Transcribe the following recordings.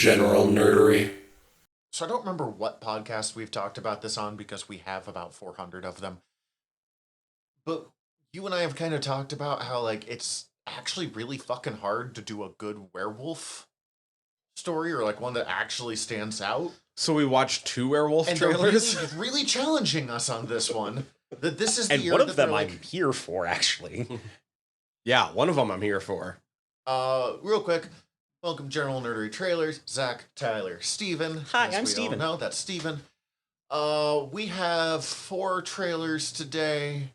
General nerdery. So I don't remember what podcast we've talked about this on because we have about 400 of them. But you and I have kind of talked about how, like, it's actually really fucking hard to do a good werewolf story or, like, one that actually stands out. So we watched 2 werewolf And trailers? they're really challenging us on this one. That this is the And year one of that them they're I'm like, here for, actually. Yeah, one of them I'm here for. real quick, welcome General Nerdery Trailers, Zach, Tyler, Steven. Hi, As I'm we Steven. all know, that's Steven. We have 4 trailers today.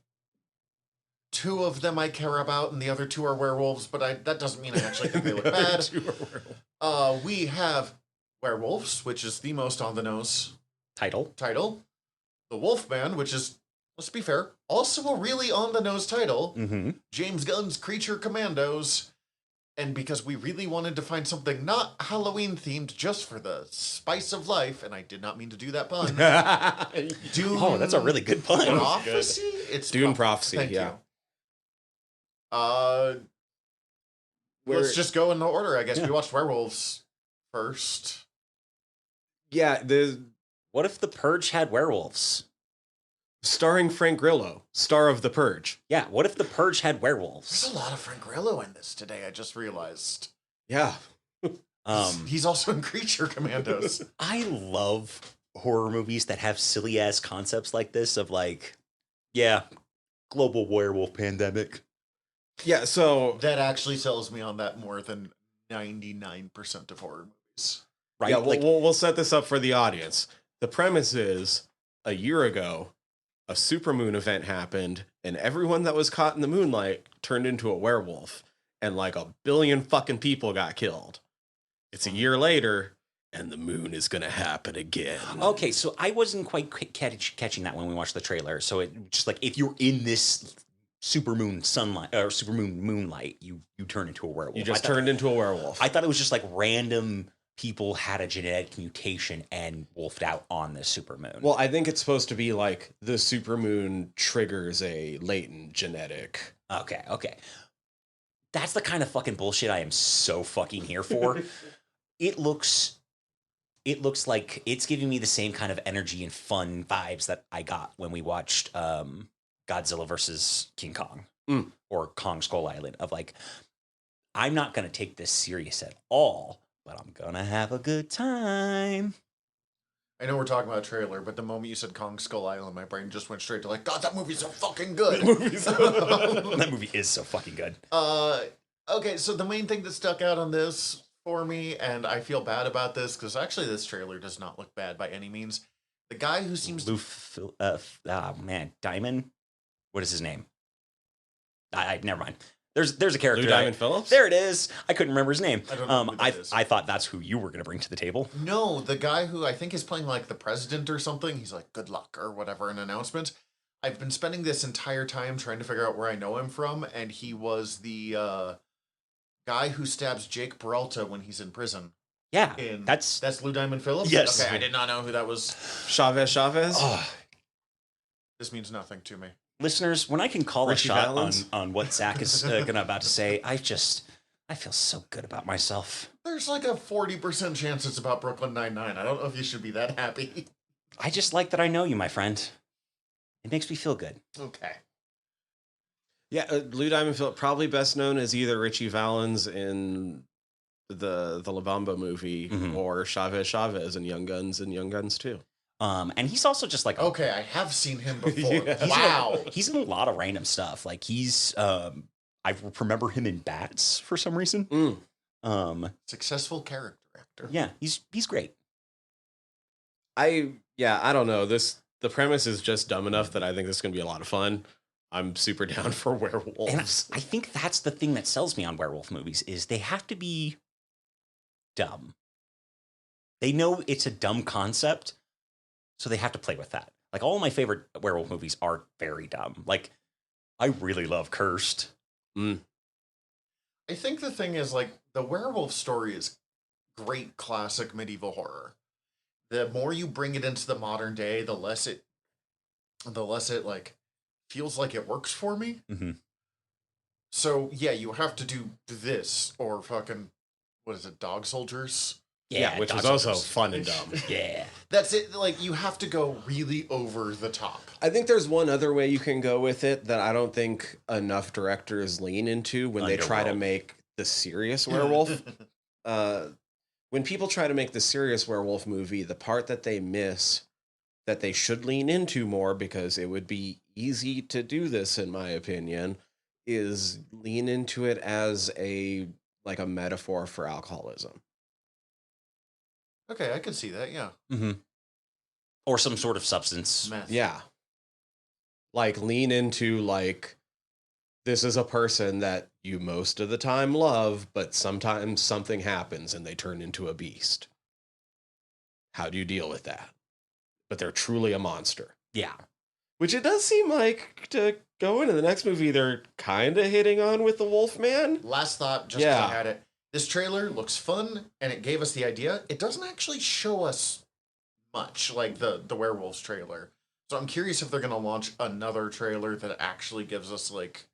2 of them I care about, and the other 2 are werewolves, but that doesn't mean I actually think they look bad. 2 are werewolf. We have Werewolves, which is the most on-the-nose Title. The Wolfman, which is, let's be fair, also a really on-the-nose title. Mm-hmm. James Gunn's Creature Commandos. And because we really wanted to find something not Halloween-themed just for the spice of life, and I did not mean to do that pun. Dune Oh, that's a really good pun. Prophecy? It's Dune Prophecy, Thank yeah. you. Let's just go in the order, I guess. We watched Werewolves first. Yeah, What if The Purge had werewolves? starring Frank Grillo, star of The Purge. Yeah, what if The Purge had There's werewolves? a lot of Frank Grillo in this today, I just realized. Yeah. He's also in Creature Commandos. I love horror movies that have silly-ass concepts like this of, like, yeah, global werewolf pandemic. Yeah, so That actually sells me on that more than 99% of horror movies. Right? yeah, like, we'll set this up for the audience. The premise is, a year ago, a supermoon event happened, and everyone that was caught in the moonlight turned into a werewolf, and like 1 billion fucking people got killed. It's a year later, and the moon is gonna happen again. okay, so I wasn't quite catching that when we watched the trailer. So it just like, if you're in this supermoon sunlight or supermoon moonlight, you turn into a werewolf. You just turned into a werewolf. I thought it was just like random people had a genetic mutation and wolfed out on the supermoon. Well, I think it's supposed to be like the supermoon triggers a latent genetic. Okay. That's the kind of fucking bullshit I am so fucking here for. It looks like it's giving me the same kind of energy and fun vibes that I got when we watched Godzilla versus King Kong or Kong Skull Island, of like, I'm not going to take this serious at all, but I'm going to have a good time. I know we're talking about a trailer, but the moment you said Kong Skull Island, my brain just went straight to like, God, that movie's so fucking good. That movie is so fucking good. Okay, so the main thing that stuck out on this for me, and I feel bad about this, because actually this trailer does not look bad by any means. The guy who seems to... Diamond? What is his name? Never mind. There's a character. Lou Diamond Phillips? There it is. I couldn't remember his name. I don't know who that is. I thought that's who you were going to bring to the table. No, the guy who I think is playing like the president or something. He's like, good luck or whatever, an announcement. I've been spending this entire time trying to figure out where I know him from, and he was the guy who stabs Jake Peralta when he's in prison. Yeah, That's Lou Diamond Phillips? Yes. Okay, I did not know who that was. Chavez? This means nothing to me. Listeners, when I can call Richie a shot Valens? on what Zach is about to say, I feel so good about myself. There's like a 40% chance it's about Brooklyn Nine-Nine. I don't know if you should be that happy. I just like that I know you, my friend. It makes me feel good. Okay. Yeah, Lou Diamond Phillips, probably best known as either Richie Valens in the La Bamba movie or Chavez in Young Guns and Young Guns 2. And he's also just like Okay, I have seen him before. Yeah. Wow. He's in a lot of random stuff. Like he's I remember him in Bats for some reason. Successful character actor. Yeah, he's great. I don't know. The premise is just dumb enough that I think this is going to be a lot of fun. I'm super down for werewolves. And I think that's the thing that sells me on werewolf movies is they have to be dumb. They know it's a dumb concept, so they have to play with that. Like all my favorite werewolf movies are very dumb. Like I really love Cursed. I think the thing is, like, the werewolf story is great classic medieval horror. The more you bring it into the modern day, the less it like feels like it works for me. Mm-hmm. So yeah, you have to do this or fucking what is it, Dog Soldiers? Yeah, which was Dodgeball also fun and dumb. Yeah. That's it. Like, you have to go really over the top. I think there's one other way you can go with it that I don't think enough directors lean into when they try to Underworld. make the serious werewolf. When people try to make the serious werewolf movie, the part that they miss that they should lean into more, because it would be easy to do this, in my opinion, is lean into it as a metaphor for alcoholism. Okay, I can see that, yeah. Mm-hmm. Or some sort of substance. Meth. Yeah. Like, lean into, like, this is a person that you most of the time love, but sometimes something happens and they turn into a beast. How do you deal with that? But they're truly a monster. Yeah. Which it does seem like, to go into the next movie, they're kind of hitting on with the Wolfman. Last thought, just 'cause I had it. This trailer looks fun, and it gave us the idea. It doesn't actually show us much, like the Werewolves trailer. So I'm curious if they're going to launch another trailer that actually gives us, like,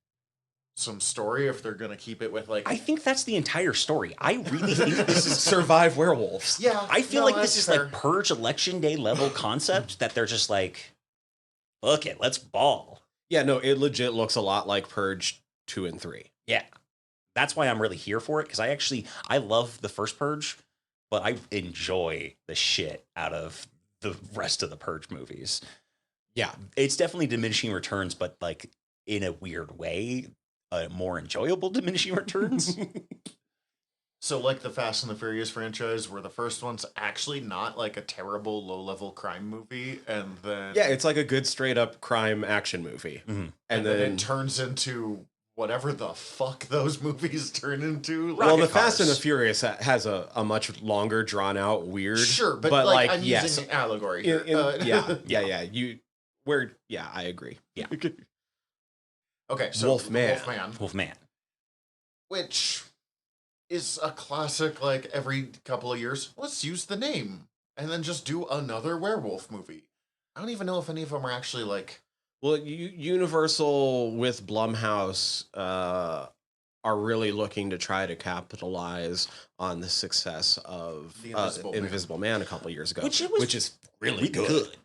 some story, if they're going to keep it with, like... I think that's the entire story. I really think this is... Survive werewolves. Yeah. I feel no, like that's this is fair. like Purge Election Day level concept that they're just like, fuck it, let's ball. Yeah, no, it legit looks a lot like Purge 2 and 3. Yeah. That's why I'm really here for it, because I love the first Purge, but I enjoy the shit out of the rest of the Purge movies. Yeah. It's definitely diminishing returns, but like in a weird way, more enjoyable diminishing returns. So, like the Fast and the Furious franchise, where the first one's actually not like a terrible low-level crime movie, and then... Yeah, it's like a good straight-up crime action movie. Mm-hmm. And then it turns into whatever the fuck those movies turn into. Well, the Rocket Fast and the cars. Furious has a much longer, drawn-out, weird... Sure, but like I'm yes. using allegory here. Yeah. I agree. Yeah. Okay, so Wolfman. Wolfman. Which is a classic, like, every couple of years, let's use the name, and then just do another werewolf movie. I don't even know if any of them are actually, like... Well, Universal with Blumhouse are really looking to try to capitalize on the success of The Invisible Man a couple years ago, Which is really good.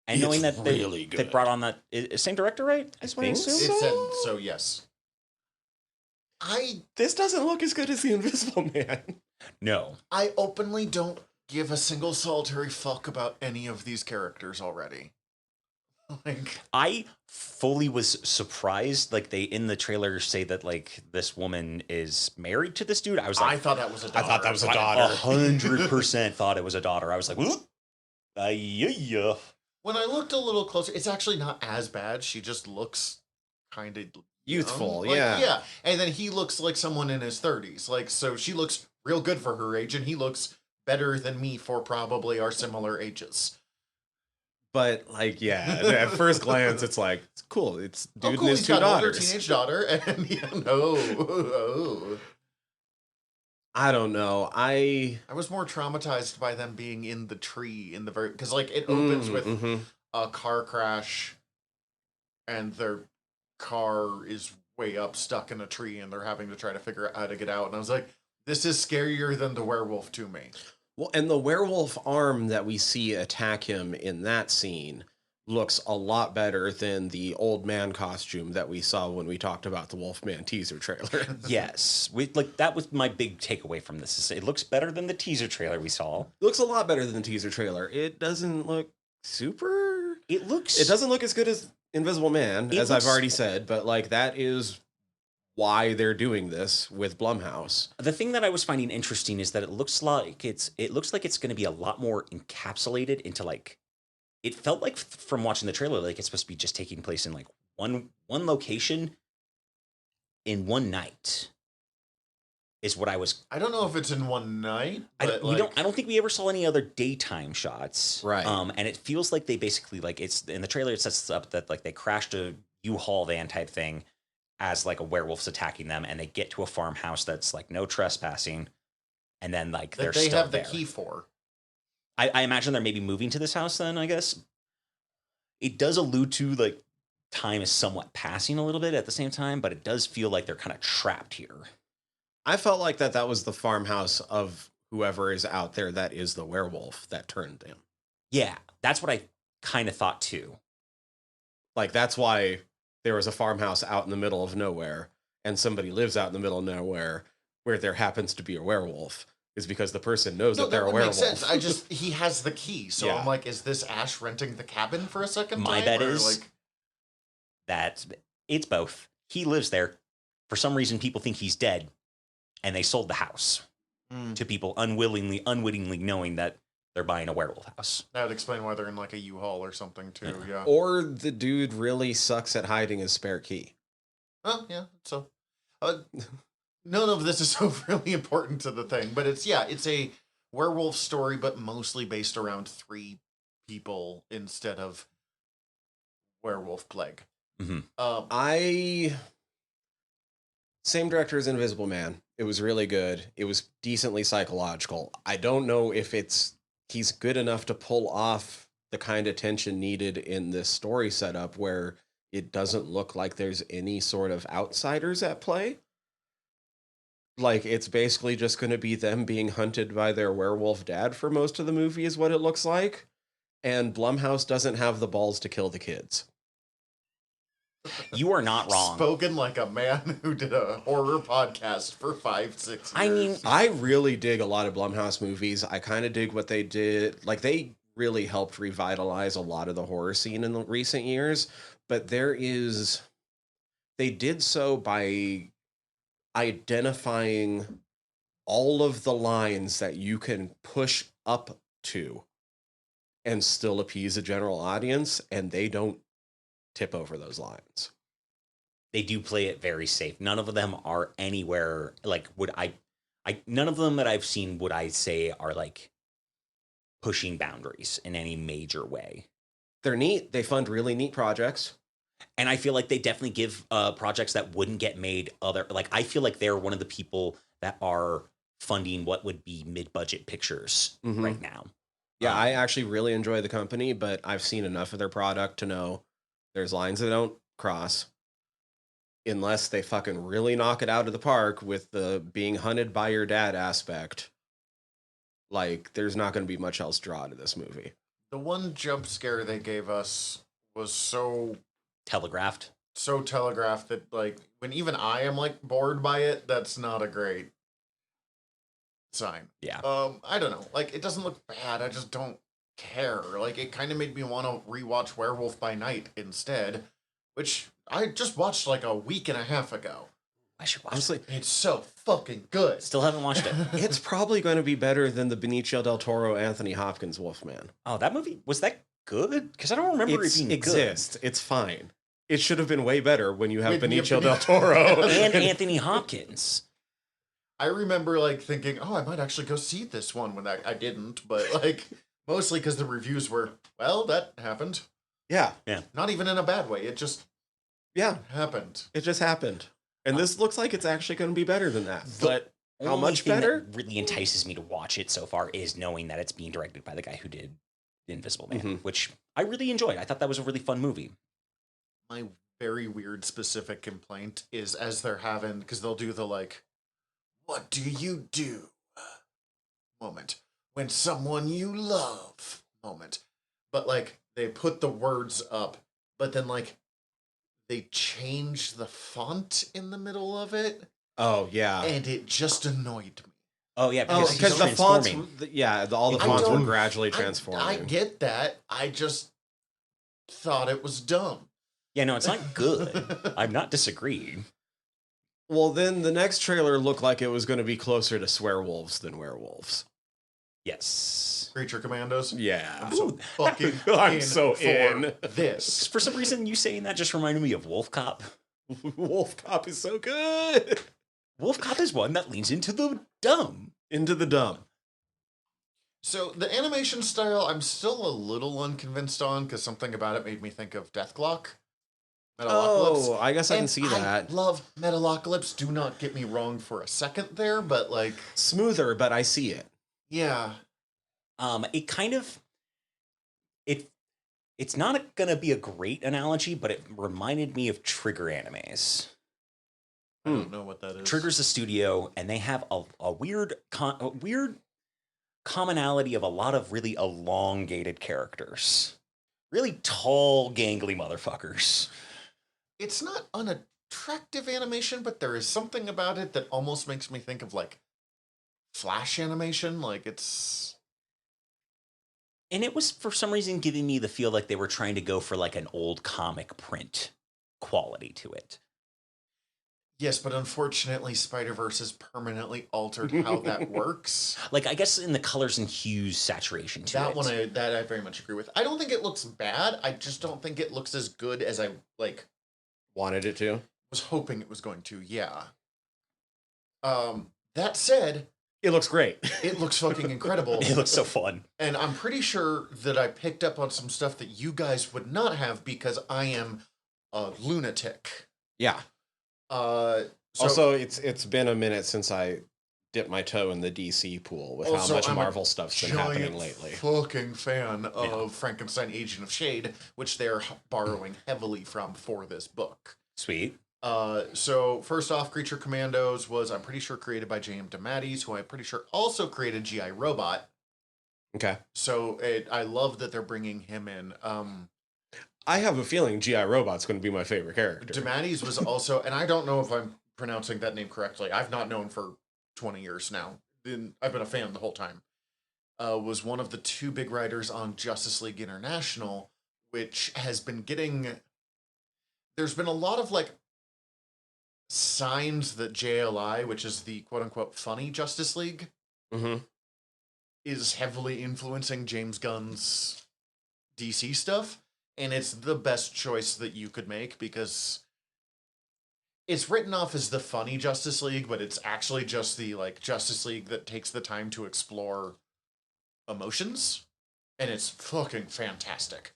And knowing that they brought on that same director, right? I think so. It said so, yes. This doesn't look as good as the Invisible Man. No. I openly don't give a single solitary fuck about any of these characters already. Like, I fully was surprised. Like, they in the trailer say that like this woman is married to this dude. I was like, I thought that was a daughter. I thought that was a I daughter. 100% thought it was a daughter. I was like, yeah. When I looked a little closer, it's actually not as bad. She just looks kind of Youthful, like, yeah. Yeah, and then he looks like someone in his 30s. Like, so she looks real good for her age, and he looks better than me for probably our similar ages. But like, yeah, at first glance, it's like, it's cool. It's dude and his He's two got an older daughters. teenage daughter, and I don't know. I was more traumatized by them being in the tree in the very, because like it opens with a car crash, and their car is way up, stuck in a tree, and they're having to try to figure out how to get out. And I was like, this is scarier than the werewolf to me. Well, and the werewolf arm that we see attack him in that scene looks a lot better than the old man costume that we saw when we talked about the Wolfman teaser trailer. Yes. That was my big takeaway from this. Is it looks better than the teaser trailer we saw. Looks a lot better than the teaser trailer. It doesn't look super... It doesn't look as good as Invisible Man, as I've already said, but like that is why they're doing this with Blumhouse. The thing that I was finding interesting is that it looks like it's going to be a lot more encapsulated into like, it felt like from watching the trailer, like it's supposed to be just taking place in like one location in one night is what I was. I don't know if it's in one night. I But don't think we ever saw any other daytime shots. Right. And it feels like they basically like it's in the trailer. It sets up that like they crashed a U-Haul van type thing as like a werewolf's attacking them, and they get to a farmhouse that's like no trespassing, and then like that they they have the there. key for. I imagine they're maybe moving to this house then, I guess. It does allude to like time is somewhat passing a little bit at the same time, but it does feel like they're kind of trapped here. I felt like that was the farmhouse of whoever is out there that is the werewolf that turned him. Yeah, that's what I kind of thought too. Like, that's why there was a farmhouse out in the middle of nowhere, and somebody lives out in the middle of nowhere where there happens to be a werewolf, is because the person knows that they're a werewolf. Makes sense. He has the key, so Yeah. I'm like, is this Ash renting the cabin for a second My time? bet or, is like, that it's both. He lives there. For some reason, people think he's dead, and they sold the house to people unwittingly knowing that they're buying a werewolf house. that would explain why they're in like a U-Haul or something too. Yeah. Or the dude really sucks at hiding his spare key. Oh yeah. So, none of this is so really important to the thing, but it's a werewolf story, but mostly based around 3 people instead of werewolf plague. Mm-hmm. Same director as Invisible Man. It was really good. It was decently psychological. I don't know if he's good enough to pull off the kind of tension needed in this story setup where it doesn't look like there's any sort of outsiders at play. Like, it's basically just going to be them being hunted by their werewolf dad for most of the movie is what it looks like. And Blumhouse doesn't have the balls to kill the kids. You are not wrong. Spoken like a man who did a horror podcast for 5-6 years. I mean, I really dig a lot of Blumhouse movies. I kind of dig what they did. Like, they really helped revitalize a lot of the horror scene in the recent years. But they did so by identifying all of the lines that you can push up to and still appease a general audience, and they don't tip over those lines. they do play it very safe. None of them are anywhere like none of them that I've seen would I say are like pushing boundaries in any major way. They're neat. They fund really neat projects. And I feel like they definitely give projects that wouldn't get made I feel like they're one of the people that are funding what would be mid-budget pictures right now. Yeah, I actually really enjoy the company, but I've seen enough of their product to know there's lines that don't cross unless they fucking really knock it out of the park with the being hunted by your dad aspect. Like, there's not going to be much else draw to this movie. The one jump scare they gave us was so Telegraphed that, like, when even I am, like, bored by it, that's not a great sign. Yeah. I don't know. Like, it doesn't look bad. I just don't care. Like, it kind of made me want to rewatch Werewolf by Night instead, which I just watched, like, a week and a half ago. I should watch Honestly, it. It's so fucking good. Still haven't watched it. it's probably going to be better than the Benicio del Toro, Anthony Hopkins Wolfman. Oh, that movie, was that good? Because I don't remember it being exists. good. It's fine. It should have been way better when you have When you have Benicio del Toro. And Anthony Hopkins. I remember, like, thinking, oh, I might actually go see this one when I didn't, but, like, mostly because the reviews were, well, that happened. Yeah. Not even in a bad way. It just happened. It just happened. And this looks like it's actually going to be better than that. But how Only much thing better? that really entices me to watch it so far is knowing that it's being directed by the guy who did Invisible Man, which I really enjoyed. I thought that was a really fun movie. My very weird specific complaint is as they're having, because they'll do the, like, what do you do moment when someone you love moment. But, like, they put the words up, but then, like, they change the font in the middle of it. Oh, yeah. And it just annoyed me. Oh, yeah, because Because he's the fonts, transforming. all the fonts were don't- gradually transforming. I get that. I just thought it was dumb. Yeah, no, it's not good. I'm not disagreeing. Well, then the next trailer looked like it was going to be closer to Swearwolves than Werewolves. Yes. Creature Commandos. Yeah. I'm so fucking I'm so for in. this. For some reason, you saying that just reminded me of Wolf Cop. Wolf Cop is so good. Wolf Cop is one that leans into the dumb. Into the dumb. So the animation style, I'm still a little unconvinced on because something about it made me think of Deathclock. Oh, I guess I can And see that. I love Metalocalypse. Do not get me wrong for a second there, but like Smoother, but I see it. yeah. It kind of it's not gonna be a great analogy, but it reminded me of Trigger animes. I don't know what that is. Trigger's a studio, and they have a weird commonality of a lot of really elongated characters. Really tall, gangly motherfuckers. It's not unattractive animation, but there is something about it that almost makes me think of like Flash animation. Like it's. And it was, for some reason, giving me the feel like they were trying to go for like an old comic print quality to it. Yes, but unfortunately, Spider-Verse has permanently altered how that works. Like, I guess in the colors and hues saturation to That it. one, I very much agree with. I don't think it looks bad. I just don't think it looks as good as I like Wanted it to. was hoping it was going to. Yeah. That said, It looks great. it looks fucking incredible. It looks so fun. And I'm pretty sure that I picked up on some stuff that you guys would not have because I am a lunatic. Yeah. So Also, it's been a minute since I dipped my toe in the DC pool with how Also, much I'm a Marvel stuff's been happening giant lately. fucking fan of Frankenstein Agent of Shade, which they're borrowing heavily from for this book. Sweet. So first off, Creature Commandos was, I'm pretty sure, created by J.M. DeMatteis, who I'm pretty sure also created G.I. Robot. Okay. So I love that they're bringing him in. I have a feeling G.I. Robot's going to be my favorite character. DeMatteis was also, and I don't know if I'm pronouncing that name correctly. I've not known for 20 years now. I've been a fan the whole time. Was one of the two big writers on Justice League International, which has been getting. There's been a lot of like signs that JLI, which is the quote unquote funny Justice League, is heavily influencing James Gunn's DC stuff. And it's the best choice that you could make because it's written off as the funny Justice League, but it's actually just the like Justice League that takes the time to explore emotions. And it's fucking fantastic.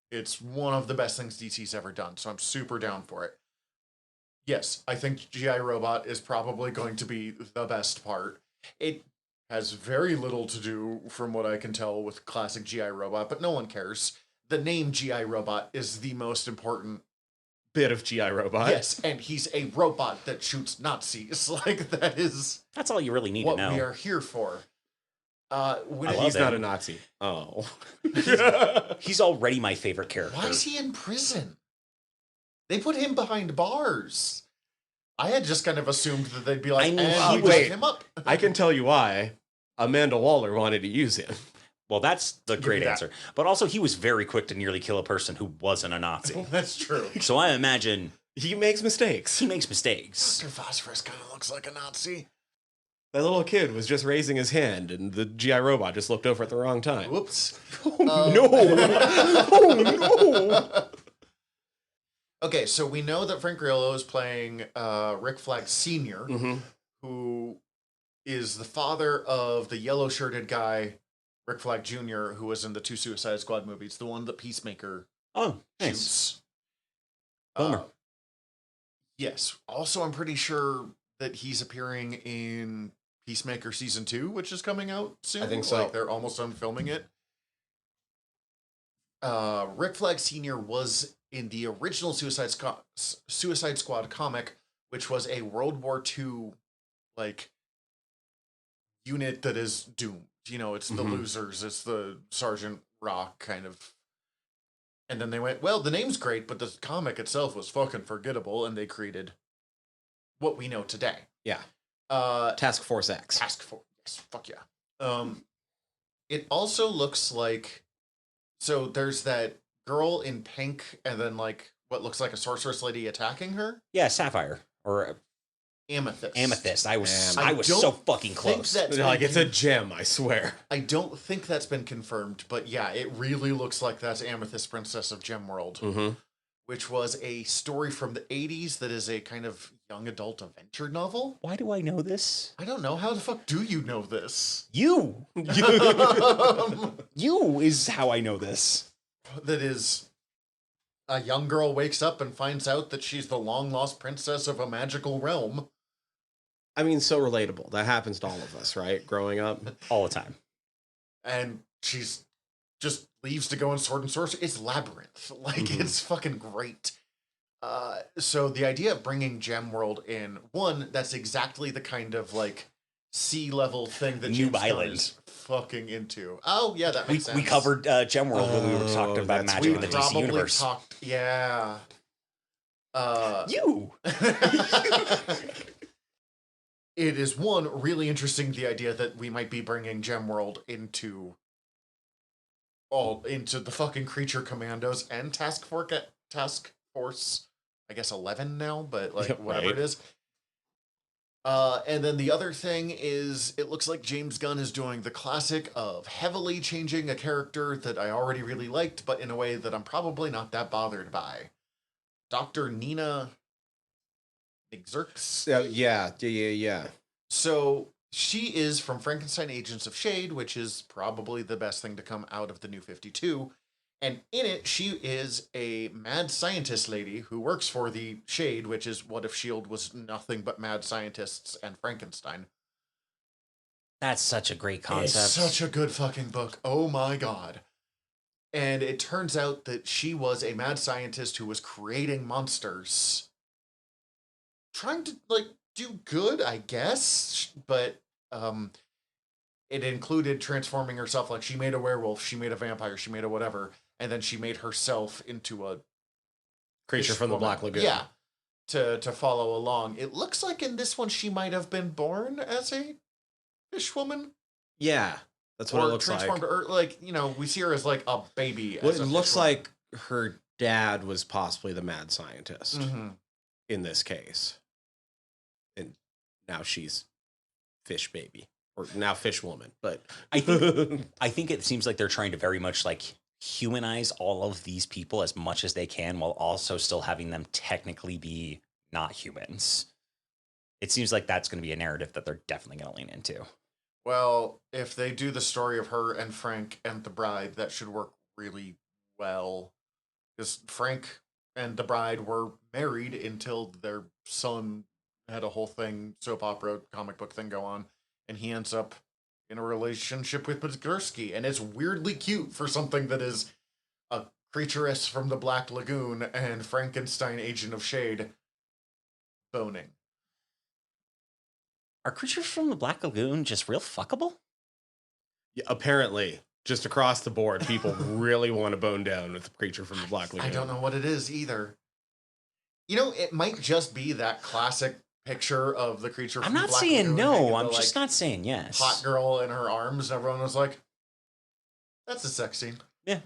It's one of the best things DC's ever done, so I'm super down for it. Yes, I think G.I. Robot is probably going to be the best part. It has very little to do, from what I can tell, with classic G.I. Robot, but no one cares. The name G.I. Robot is the most important Bit of G.I. Robot. Yes, and he's a robot that shoots Nazis. Like, that is That's all you really need to what know. we are here for. He's not a Nazi. Oh. He's already my favorite character. Why is he in prison? They put him behind bars. I had just kind of assumed that they'd be like, I mean, and he wait him up. I can tell you why. Amanda Waller wanted to use him. Well, that's the Give great me that. answer. But also, he was very quick to nearly kill a person who wasn't a Nazi. That's true. So I imagine He makes mistakes. he makes mistakes. Dr. Phosphorus kind of looks like a Nazi. That little kid was just raising his hand, and the G.I. Robot just looked over at the wrong time. Whoops. No! Oh, no! Okay, so we know that Frank Grillo is playing Rick Flag Sr., who is the father of the yellow-shirted guy, Rick Flag Jr., who was in the two Suicide Squad movies, the one that Peacemaker Oh, nice. shoots. Boomer. Yes. Also, I'm pretty sure that he's appearing in Peacemaker Season 2, which is coming out soon. I think so. Like, they're almost done filming it. Rick Flag Sr. was in the original Suicide Squad comic, which was a World War II, like, unit that is doomed. You know, it's the losers. It's the Sergeant Rock kind of. And then they went, well, the name's great, but the comic itself was fucking forgettable, and they created what we know today. Yeah. Task Force X. Task Force. Yes, fuck yeah. It also looks like, so there's that girl in pink, and then like what looks like a sorceress lady attacking her. Yeah, Sapphire or Amethyst. Amethyst. I was I so don't fucking think close. that's Like, been it's a gem, I swear. I don't think that's been confirmed, but yeah, it really looks like that's Amethyst, Princess of Gemworld, which was a story from the 80s that is a kind of young adult adventure novel. Why do I know this? I don't know. How the fuck do you know this? You. You is how I know this. That is, a young girl wakes up and finds out that she's the long-lost princess of a magical realm. I mean, so relatable. That happens to all of us, right? Growing up. All the time. And she's just leaves to go in Sword and Sorcery. It's Labyrinth. Like, it's fucking great. So the idea of bringing Gemworld in, one, that's exactly the kind of, like, sea level thing that Noob James Gunn Island. is fucking into. Oh yeah, that makes sense. We covered Gemworld when we were talking about that's magic We in the right. DC probably universe. talked. Yeah. You. It is really interesting, the idea that we might be bringing Gemworld into the fucking creature commandos and task force, I guess 11 now, but like Yep, whatever right. it is. And then the other thing is, it looks like James Gunn is doing the classic of heavily changing a character that I already really liked, but in a way that I'm probably not that bothered by. Dr. Nina Exerx. Yeah. So she is from Frankenstein Agents of S.H.I.E.L.D., which is probably the best thing to come out of the New 52. And in it, she is a mad scientist lady who works for the S.H.I.E.L.D., which is what if S.H.I.E.L.D. was nothing but mad scientists and Frankenstein. That's such a great concept. It's such a good fucking book. Oh my god. And it turns out that she was a mad scientist who was creating monsters. Trying to, like, do good, I guess, but it included transforming herself. Like, she made a werewolf, she made a vampire, she made a whatever, and then she made herself into a Creature fish from the woman. Black Lagoon. Yeah, to follow along. It looks like in this one she might have been born as a fish woman. Yeah, that's what it looks like. Transformed, or like, you know, we see her as like a baby. Well, as it a looks fish woman. like her dad was possibly the mad scientist Mhm. in this case. And now she's fish baby. Or now fish woman. But I think it seems like they're trying to very much like humanize all of these people as much as they can while also still having them technically be not humans. It seems like that's going to be a narrative that they're definitely going to lean into. Well, if they do the story of her and Frank and the bride, that should work really well. Because Frank and the bride were married until their son had a whole thing, soap opera, comic book thing go on, and he ends up in a relationship with Mizgursky, and it's weirdly cute for something that is a creaturess from the Black Lagoon and Frankenstein agent of S.H.I.E.L.D. boning. Are creatures from the Black Lagoon just real fuckable? yeah, apparently, just across the board, people really want to bone down with the creature from the Black Lagoon. I don't know what it is either. You know, it might just be that classic picture of the creature from I'm the not Black saying Lagoon. no. hanging I'm the, just like, not saying yes. hot girl in her arms, and everyone was like, that's a sex scene. Yeah.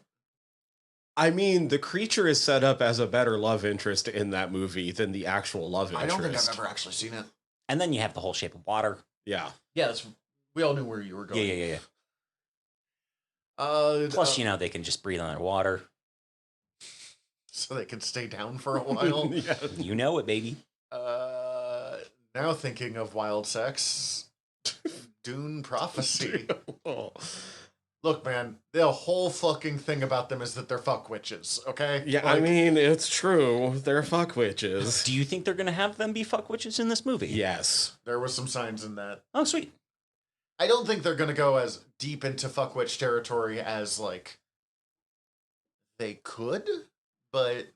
I mean, the creature is set up as a better love interest in that movie than the actual love interest. I don't think I've ever actually seen it. And then you have the whole Shape of Water. Yeah. Yeah, we all knew where you were going. Yeah. Plus, Plus, you know, they can just breathe underwater. so they can stay down for a while. Yeah. You know it, baby. Now thinking of wild sex, Dune Prophecy. Oh. Look, man, the whole fucking thing about them is that they're fuck witches, okay? Yeah, Like, I mean, it's true. They're fuck witches. Do you think they're going to have them be fuck witches in this movie? Yes. there was some signs in that. Oh, sweet. I don't think they're going to go as deep into fuck witch territory as, like, they could, but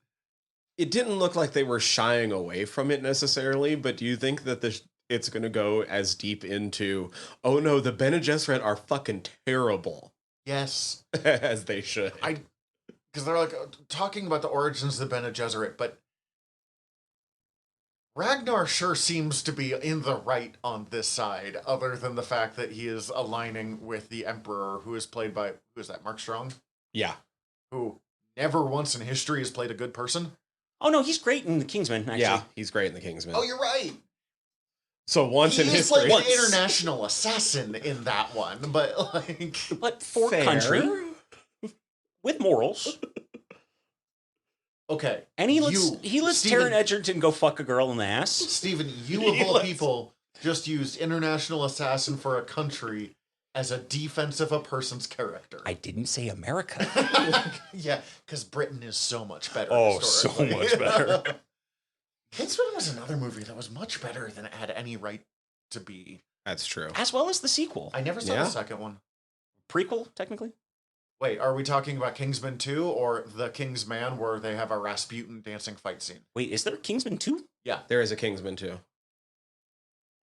It didn't look like they were shying away from it necessarily, but do you think that it's going to go as deep into, oh no, the Bene Gesserit are fucking terrible, yes. as they should? Because they're like talking about the origins of the Bene Gesserit, but Ragnar sure seems to be in the right on this side, other than the fact that he is aligning with the Emperor, who is played by, who is that, Mark Strong? Yeah. Who never once in history has played a good person. Oh, no, he's great in The Kingsman, actually. Yeah, he's great in The Kingsman. Oh, you're right. So once He in is history. like an international assassin in that one, but like, But for Fair. country, with morals. okay. And he lets Stephen- Taron Egerton go fuck a girl in the ass. Stephen, you of all people just used international assassin for a country as a defense of a person's character. I didn't say America. Yeah, because Britain is so much better. Oh, so historically. much better. Kingsman was another movie that was much better than it had any right to be. That's true. As well as the sequel. I never saw Yeah. the second one. Prequel, technically. Wait, are we talking about Kingsman 2 or The King's Man, where they have a Rasputin dancing fight scene? Wait, is there Kingsman 2? There is a Kingsman too.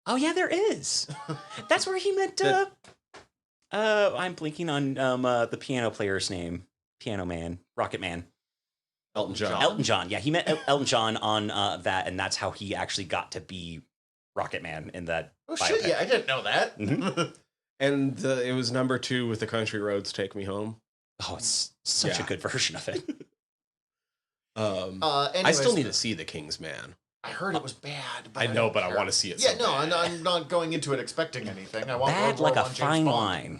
Oh yeah, there is. That's where he met. I'm blinking on the piano player's name. Piano Man, Rocket Man. Elton John. Elton John. Yeah, he met Elton John on that, and that's how he actually got to be Rocket Man in that. Oh shit! biopic. Yeah, I didn't know that. Mhm. And it was number 2 with The Country Roads Take Me Home. Oh, it's such a good version of it. I still need to see The King's Man. I heard it was bad. But I know, don't but I care. want to see it. Yeah, so no, bad. I'm not going into it expecting anything. I want Bad World like War a I James fine Bond. wine.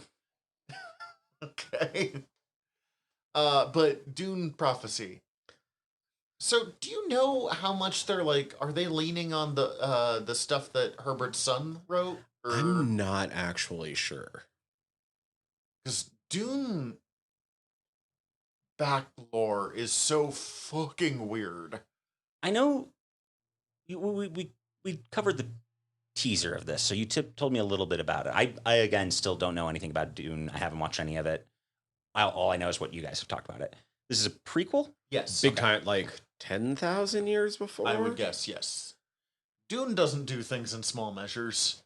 Okay. But Dune Prophecy. So, do you know how much they're like? Are they leaning on the stuff that Herbert's son wrote? I'm not actually sure. Because Dune back lore is so fucking weird. I know we covered the teaser of this, so you told me a little bit about it. I again still don't know anything about Dune. I haven't watched any of it. All I know is what you guys have talked about it. This is a prequel? Yes, Big time, like 10,000 years before? I would guess yes. Dune doesn't do things in small measures.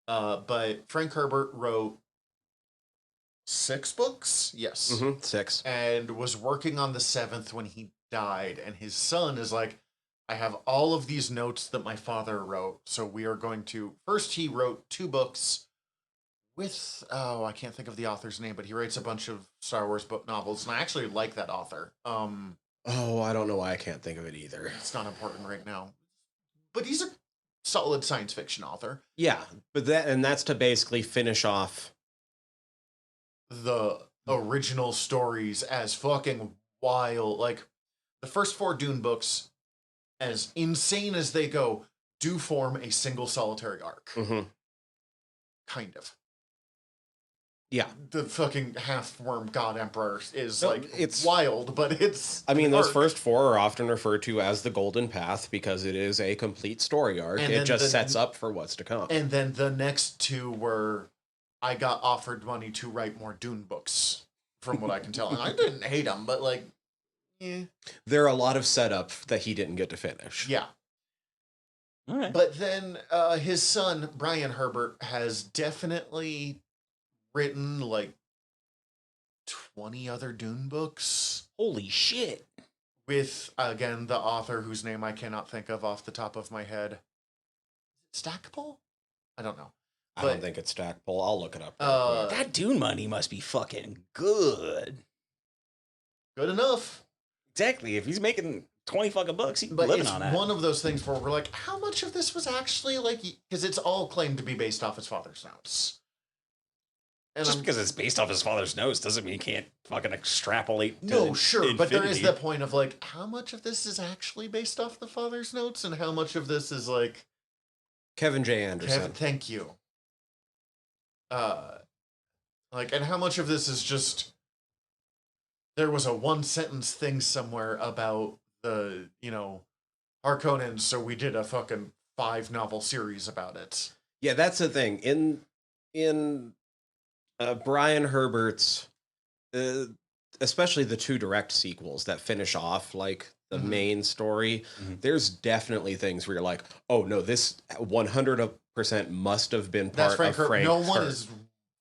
But Frank Herbert wrote 6 books? Yes. Mm-hmm, 6. And was working on the 7th when he died. And his son is like, I have all of these notes that my father wrote. So we are going to... First, he wrote 2 books with... Oh, I can't think of the author's name, but he writes a bunch of Star Wars book novels. And I actually like that author. Oh, I don't know why I can't think of it either. It's not important right now. But he's a solid science fiction author. Yeah, but that's to basically finish off the original stories as fucking wild. Like, the first 4 Dune books, as insane as they go, do form a single solitary arc. Mm-hmm. Kind of. Yeah. The fucking half-worm god emperor is, No, like, it's wild, but it's... I mean, an those arc. first 4 are often referred to as the Golden Path because it is a complete story arc. And it then just sets up for what's to come. And then the next 2 were... I got offered money to write more Dune books, from what I can tell. And I didn't hate them, but, like, eh. There are a lot of setup that he didn't get to finish. Yeah. All right. But then his son, Brian Herbert, has definitely written like 20 other Dune books Holy shit. with, again, the author whose name I cannot think of off the top of my head. Stackpole? I don't know. I don't think it's Stackpole. I'll look it up. real quick. That Dune money must be fucking good. Good enough. Exactly. If he's making 20 fucking bucks, he's But living it's on that. one of those things where we're like, how much of this was actually like, because it's all claimed to be based off his father's notes. And Just I'm- because it's based off his father's notes doesn't mean you can't fucking extrapolate. To No, sure, but there is infinity. the point of like, how much of this is actually based off the father's notes, and how much of this is like, Kevin J. Anderson. Kevin, thank you. Like, and how much of this is just there was a 1-sentence thing somewhere about the, Harkonnens, so we did a fucking 5-novel series about it. Yeah, that's the thing. In Brian Herbert's, especially the 2 direct sequels that finish off like the Mhm. main story, Mhm. there's definitely things where you're like, oh no, this 100% must have been That's part Frank of Herbert. Frank. No one Herbert. is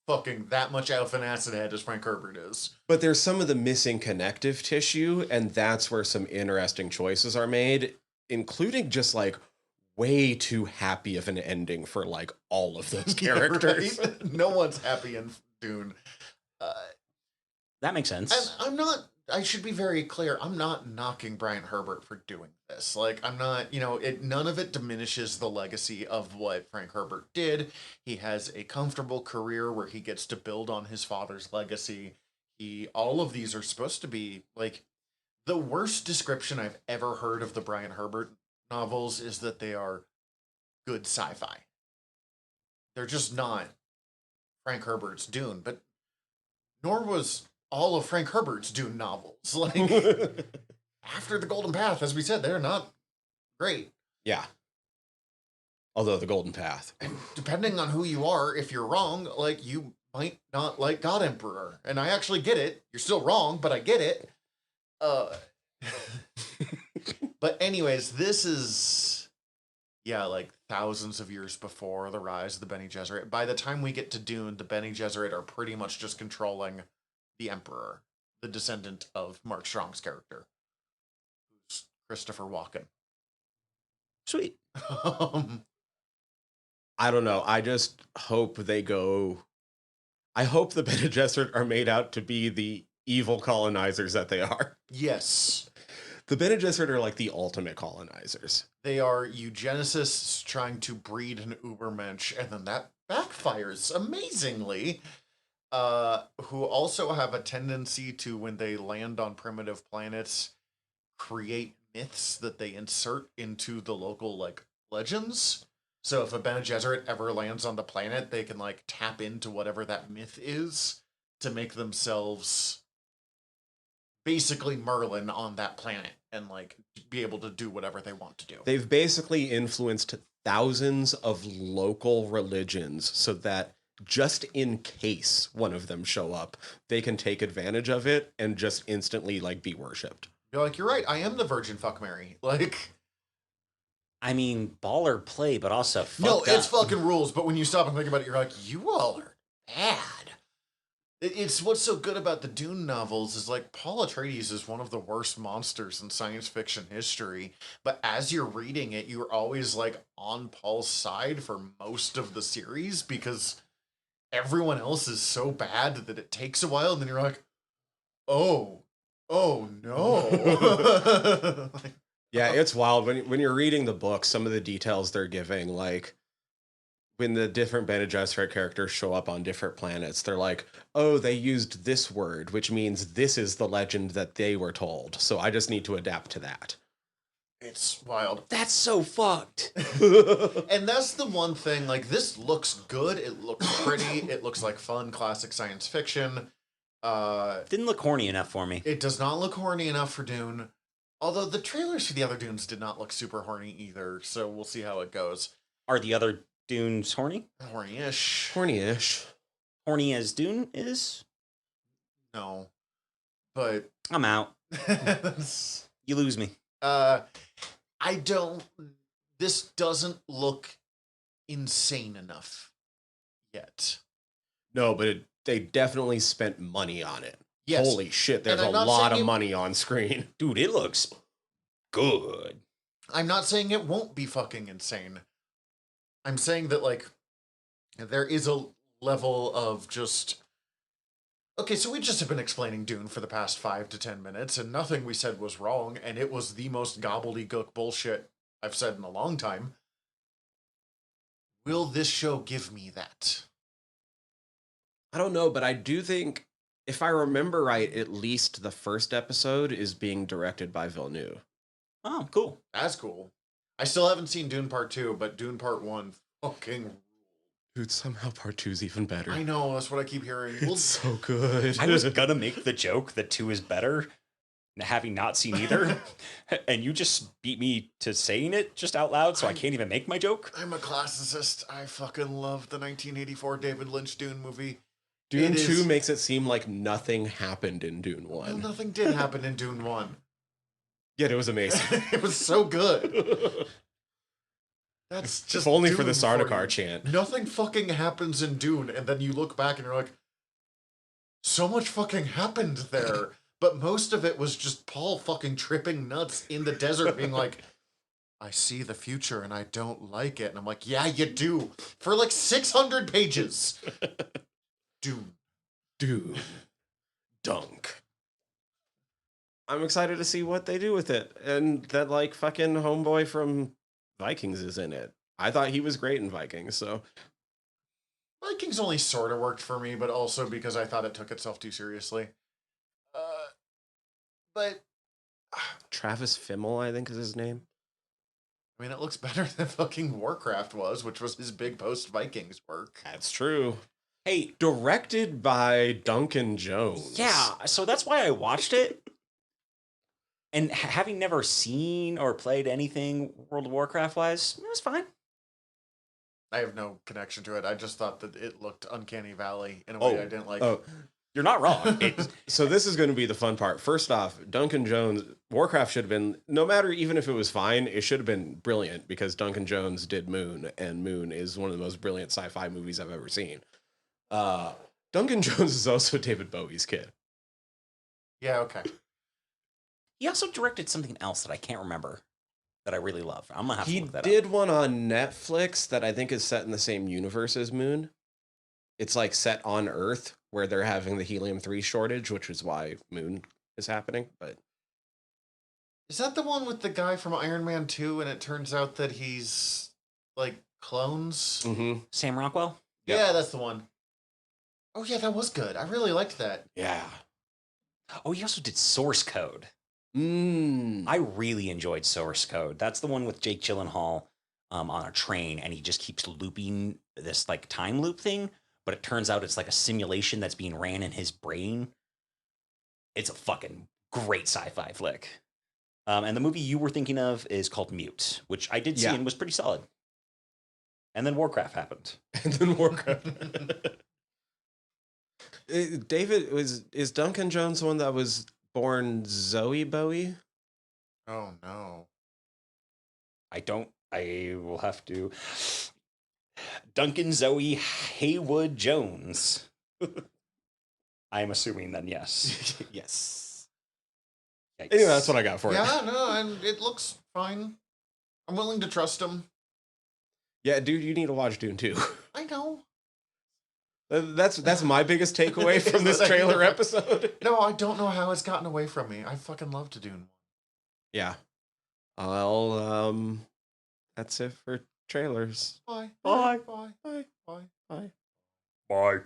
fucking that much out of an acid head as Frank Herbert is. But there's some of the missing connective tissue, and that's where some interesting choices are made, including just like way too happy of an ending for like all of those characters. Yeah, right? No one's happy in Dune. That makes sense. And I'm not, I should be very clear, I'm not knocking Brian Herbert for doing this. Like, I'm not, none of it diminishes the legacy of what Frank Herbert did. He has a comfortable career where he gets to build on his father's legacy. All of these are supposed to be, like, the worst description I've ever heard of the Brian Herbert novels is that they are good sci-fi. They're just not Frank Herbert's Dune, but nor was all of Frank Herbert's Dune novels. Like, after The Golden Path, as we said, they're not great. Yeah. Although the Golden Path. And depending on who you are, if you're wrong, like, you might not like God Emperor. And I actually get it. You're still wrong, but I get it. But anyways, this is... yeah, like thousands of years before the rise of the Bene Gesserit. By the time we get to Dune, the Bene Gesserit are pretty much just controlling the Emperor, the descendant of Mark Strong's character, who's Christopher Walken. Sweet. I don't know. I just hope they go. I hope the Bene Gesserit are made out to be the evil colonizers that they are. Yes. The Bene Gesserit are like the ultimate colonizers. They are eugenicists trying to breed an Ubermensch, and then that backfires amazingly. Who also have a tendency to, when they land on primitive planets, create myths that they insert into the local, like, legends. So if a Bene Gesserit ever lands on the planet, they can, like, tap into whatever that myth is to make themselves basically Merlin on that planet and, like, be able to do whatever they want to do. They've basically influenced thousands of local religions so that just in case one of them show up, they can take advantage of it and just instantly, like, be worshipped. You're like, you're right, I am the Virgin Fuck Mary. Like... I mean, baller play, but also No, fucked it's up. fucking rules, but when you stop and think about it, you're like, you all are bad. It's what's so good about the Dune novels is, like, Paul Atreides is one of the worst monsters in science fiction history, but as you're reading it, you're always, like, on Paul's side for most of the series, because everyone else is so bad that it takes a while, and then you're like, oh no. Like, Yeah, it's wild. When you're reading the book, some of the details they're giving, like when the different Bene Gesserit characters show up on different planets, they're like, oh, they used this word, which means this is the legend that they were told. So I just need to adapt to that. it's wild. That's so fucked. And that's the one thing, like, this looks good, it looks pretty, it looks like fun, classic science fiction. Didn't look horny enough for me. It does not look horny enough for Dune. Although the trailers for the other Dunes did not look super horny either, so we'll see how it goes. Are the other Dunes horny? Horny-ish. Horny-ish. Horny as Dune is? No. But... I'm out. You lose me. I don't... This doesn't look insane enough yet. No, but they definitely spent money on it. Yes. Holy shit, there's And a I'm not lot saying of money on screen. Dude, it looks good. I'm not saying it won't be fucking insane. I'm saying that, like, there is a level of just... Okay, so we just have been explaining Dune for the past 5 to 10 minutes, and nothing we said was wrong, and it was the most gobbledygook bullshit I've said in a long time. Will this show give me that? I don't know, but I do think, if I remember right, at least the first episode is being directed by Villeneuve. Oh, cool. That's cool. I still haven't seen Dune Part 2, but Dune Part 1 fucking... Dude, somehow part 2's even better. I know, that's what I keep hearing. It's so good. I was gonna make the joke that 2 is better, having not seen either, and you just beat me to saying it just out loud, so I can't even make my joke. I'm a classicist. I fucking love the 1984 David Lynch Dune movie. Dune It 2 is- makes it seem like nothing happened in Dune 1. Well, nothing did happen in Dune 1. Yet it was amazing. It was so good. That's just If only for the Dune you. Sardaukar chant. Nothing fucking happens in Dune, and then you look back and you're like, so much fucking happened there. But most of it was just Paul fucking tripping nuts in the desert being like, I see the future and I don't like it. And I'm like, yeah, you do. For like 600 pages. Dune. Dude. Dunk. I'm excited to see what they do with it. And that, like, fucking homeboy from Vikings is in it. I thought he was great in Vikings, so. Vikings only sort of worked for me, but also because I thought it took itself too seriously. But Travis Fimmel, I think is his name. I mean, it looks better than fucking Warcraft was, which was his big post-Vikings work. That's true. Hey, Directed by Duncan Jones. yeah, so that's why I watched it. And having never seen or played anything World of Warcraft wise, it was fine. I have no connection to it. I just thought that it looked Uncanny Valley in a way I didn't like. Oh, You're not wrong. So this is going to be the fun part. First off, Duncan Jones, Warcraft should have been, no matter even if it was fine, it should have been brilliant because Duncan Jones did Moon, and Moon is one of the most brilliant sci-fi movies I've ever seen. Duncan Jones is also David Bowie's kid. Yeah, okay. He also directed something else that I can't remember that I really love. I'm going to have to look that up. He did one on Netflix that I think is set in the same universe as Moon. It's like set on Earth where they're having the helium-3 shortage, which is why Moon is happening. But is that the one with the guy from Iron Man 2 and it turns out that he's like clones? Mm-hmm. Sam Rockwell? Yeah, Yep. that's the one. Oh yeah, that was good. I really liked that. Yeah. Oh, he also did Source Code. Mm. I really enjoyed Source Code. That's the one with Jake Gyllenhaal on a train, and he just keeps looping this like time loop thing, but it turns out it's like a simulation that's being ran in his brain. It's a fucking great sci-fi flick. And the movie you were thinking of is called Mute, which I did see and was pretty solid. And then Warcraft happened. And then Warcraft. David, is Duncan Jones the one that was born Zoe Bowie? Oh no. I will have to. Duncan Zoe Haywood Jones. I'm assuming then yes. Yes. Yikes. Anyway, that's what I got for it. Yeah, no, and it looks fine. I'm willing to trust him. Yeah, dude, you need to watch Dune 2. I know. That's my biggest takeaway from this trailer episode. No, I don't know how it's gotten away from me. I fucking love to Dune. Yeah. Well, that's it for trailers. Bye. Bye. Bye. Bye. Bye. Bye. Bye.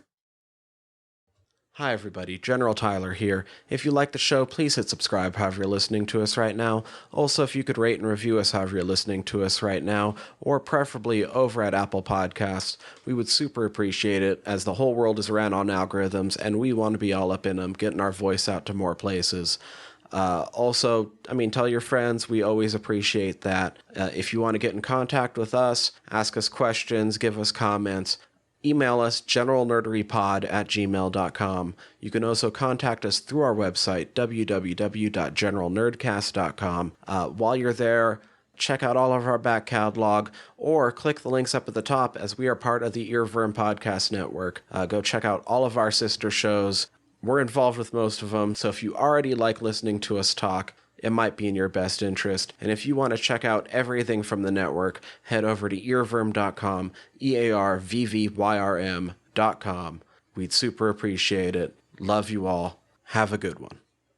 Hi, everybody. General Tyler here. If you like the show, please hit subscribe however you're listening to us right now. Also, if you could rate and review us however you're listening to us right now, or preferably over at Apple Podcasts, we would super appreciate it, as the whole world is around on algorithms, and we want to be all up in them, getting our voice out to more places. Also, tell your friends. We always appreciate that. If you want to get in contact with us, ask us questions, give us comments, email us, generalnerderypod@gmail.com. You can also contact us through our website, www.generalnerdcast.com. While you're there, check out all of our back catalog, or click the links up at the top, as we are part of the Earworm Podcast Network. Go check out all of our sister shows. We're involved with most of them, so if you already like listening to us talk, it might be in your best interest. And if you want to check out everything from the network, head over to earworm.com, EARVVYRM.com. We'd super appreciate it. Love you all. Have a good one.